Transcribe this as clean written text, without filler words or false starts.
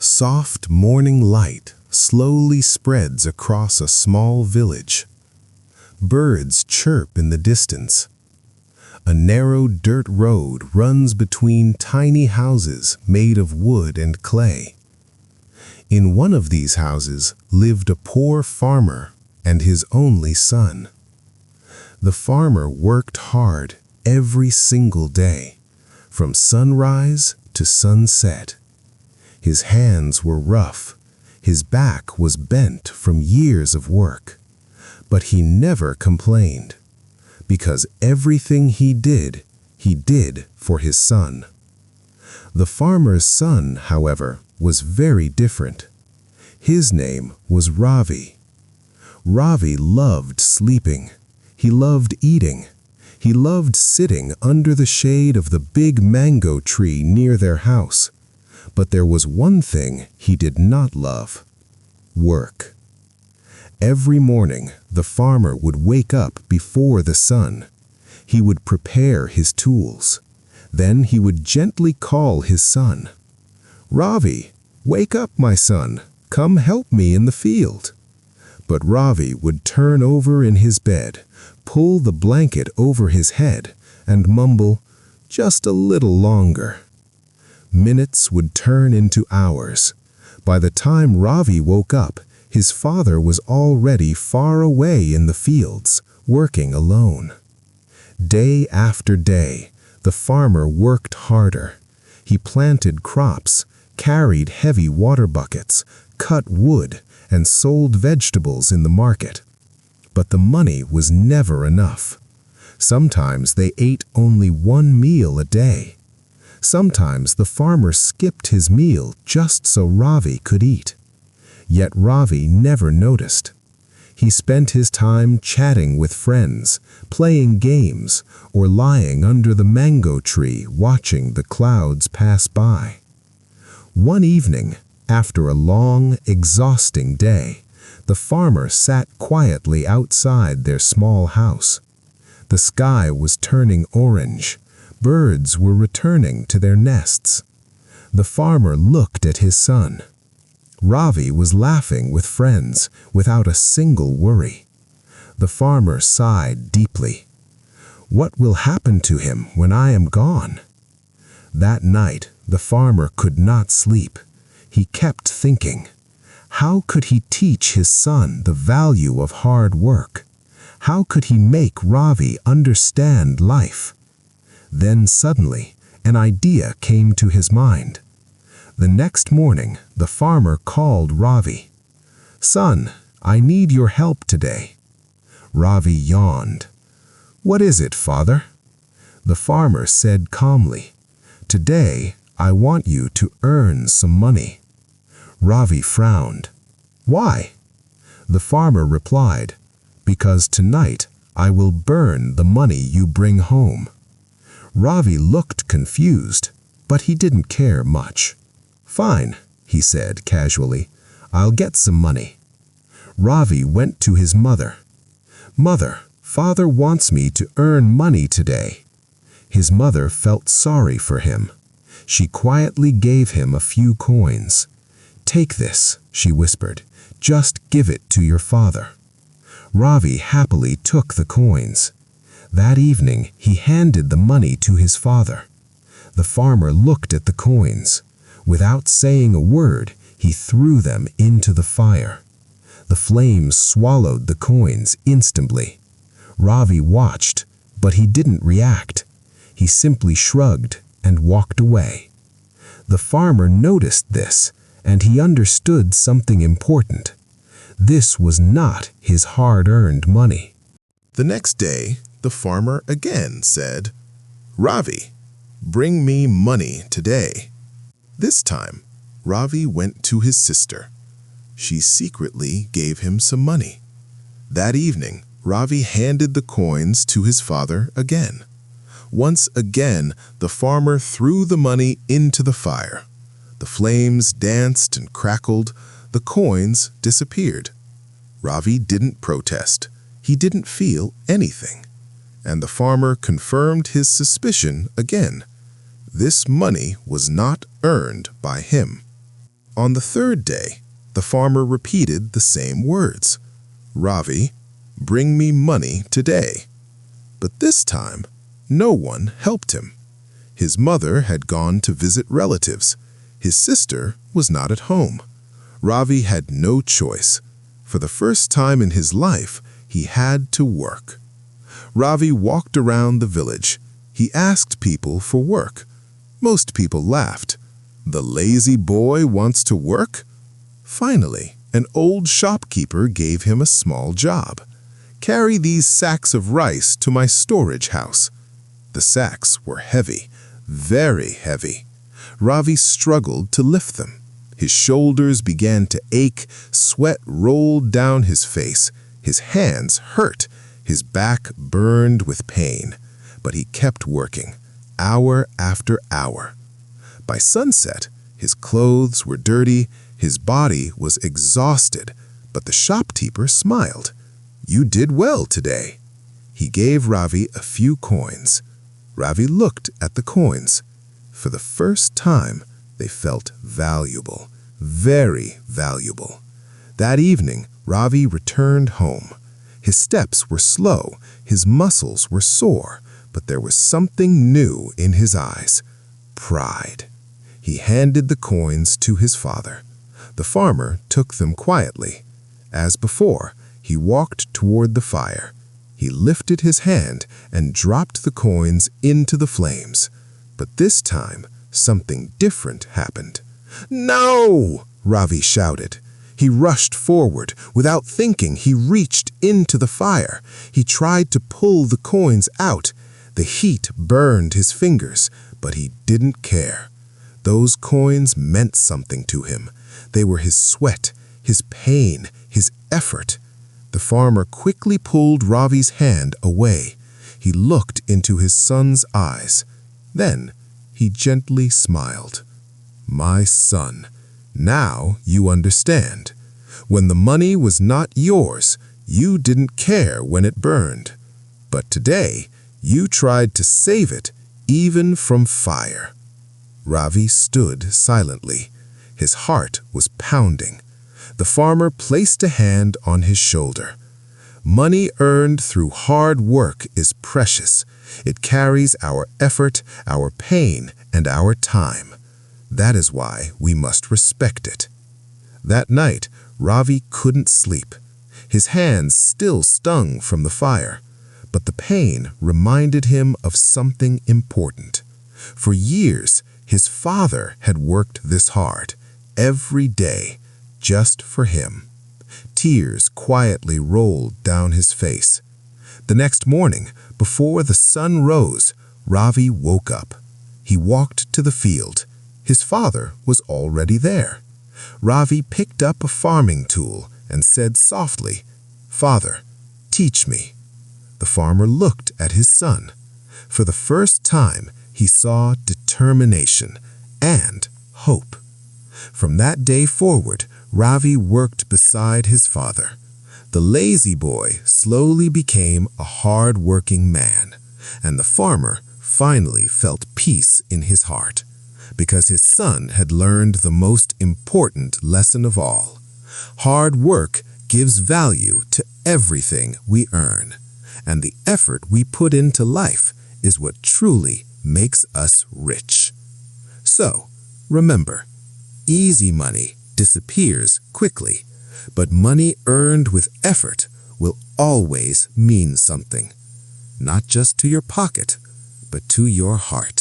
Soft morning light slowly spreads across a small village. Birds chirp in the distance. A narrow dirt road runs between tiny houses made of wood and clay. In one of these houses lived a poor farmer and his only son. The farmer worked hard every single day, from sunrise to sunset. His hands were rough, his back was bent from years of work, but he never complained, because everything he did for his son. The farmer's son, however, was very different. His name was Ravi. Ravi loved sleeping. He loved eating. He loved sitting under the shade of the big mango tree near their house. But there was one thing he did not love: work. Every morning, the farmer would wake up before the sun. He would prepare his tools. Then he would gently call his son. "Ravi, wake up, my son. Come help me in the field." But Ravi would turn over in his bed, pull the blanket over his head, and mumble, "Just a little longer." Minutes would turn into hours. By the time Ravi woke up, his father was already far away in the fields, working alone. Day after day, the farmer worked harder. He planted crops, carried heavy water buckets, cut wood, and sold vegetables in the market. But the money was never enough. Sometimes they ate only one meal a day. Sometimes the farmer skipped his meal just so Ravi could eat. Yet Ravi never noticed. He spent his time chatting with friends, playing games, or lying under the mango tree watching the clouds pass by. One evening, after a long, exhausting day, the farmer sat quietly outside their small house. The sky was turning orange. Birds were returning to their nests. The farmer looked at his son. Ravi was laughing with friends without a single worry. The farmer sighed deeply. "What will happen to him when I am gone?" That night, the farmer could not sleep. He kept thinking, how could he teach his son the value of hard work? How could he make Ravi understand life? Then suddenly, an idea came to his mind. The next morning, the farmer called Ravi. "Son, I need your help today." Ravi yawned. "What is it, father?" The farmer said calmly, "Today, I want you to earn some money." Ravi frowned. "Why?" The farmer replied, "Because tonight I will burn the money you bring home." Ravi looked confused, but he didn't care much. "Fine," he said casually. "I'll get some money." Ravi went to his mother. "Mother, father wants me to earn money today." His mother felt sorry for him. She quietly gave him a few coins. "Take this," she whispered. "Just give it to your father." Ravi happily took the coins. That evening, he handed the money to his father. The farmer looked at the coins. Without saying a word, he threw them into the fire. The flames swallowed the coins instantly. Ravi watched, but he didn't react. He simply shrugged and walked away. The farmer noticed this, and he understood something important. This was not his hard-earned money. The next day, the farmer again said, "Ravi, bring me money today." This time, Ravi went to his sister. She secretly gave him some money. That evening, Ravi handed the coins to his father again. Once again, the farmer threw the money into the fire. The flames danced and crackled. The coins disappeared. Ravi didn't protest. He didn't feel anything. And the farmer confirmed his suspicion again. This money was not earned by him. On the third day, the farmer repeated the same words. "Ravi, bring me money today." But this time, no one helped him. His mother had gone to visit relatives. His sister was not at home. Ravi had no choice. For the first time in his life, he had to work. Ravi walked around the village. He asked people for work. Most people laughed. "The lazy boy wants to work?" Finally, an old shopkeeper gave him a small job. "Carry these sacks of rice to my storage house." The sacks were heavy, very heavy. Ravi struggled to lift them. His shoulders began to ache, sweat rolled down his face, his hands hurt, his back burned with pain. But he kept working, hour after hour. By sunset, his clothes were dirty, his body was exhausted, but the shopkeeper smiled. "You did well today." He gave Ravi a few coins. Ravi looked at the coins. For the first time, they felt valuable, very valuable. That evening, Ravi returned home. His steps were slow, his muscles were sore, but there was something new in his eyes: pride. He handed the coins to his father. The farmer took them quietly. As before, he walked toward the fire. He lifted his hand and dropped the coins into the flames. But this time, something different happened. "No!" Ravi shouted. He rushed forward. Without thinking, he reached into the fire. He tried to pull the coins out. The heat burned his fingers, but he didn't care. Those coins meant something to him. They were his sweat, his pain, his effort. The farmer quickly pulled Ravi's hand away. He looked into his son's eyes. Then he gently smiled. "My son, now you understand. When the money was not yours, you didn't care when it burned. But today, you tried to save it, even from fire." Ravi stood silently. His heart was pounding. The farmer placed a hand on his shoulder. "Money earned through hard work is precious. It carries our effort, our pain, and our time. That is why we must respect it." That night, Ravi couldn't sleep. His hands still stung from the fire, but the pain reminded him of something important. For years, his father had worked this hard, every day, just for him. Tears quietly rolled down his face. The next morning, before the sun rose, Ravi woke up. He walked to the field. His father was already there. Ravi picked up a farming tool and said softly, "Father, teach me." The farmer looked at his son. For the first time, he saw determination and hope. From that day forward, Ravi worked beside his father. The lazy boy slowly became a hard-working man, and the farmer finally felt peace in his heart, because his son had learned the most important lesson of all. Hard work gives value to everything we earn, and the effort we put into life is what truly makes us rich. So, remember, easy money disappears quickly, but money earned with effort will always mean something, not just to your pocket, but to your heart.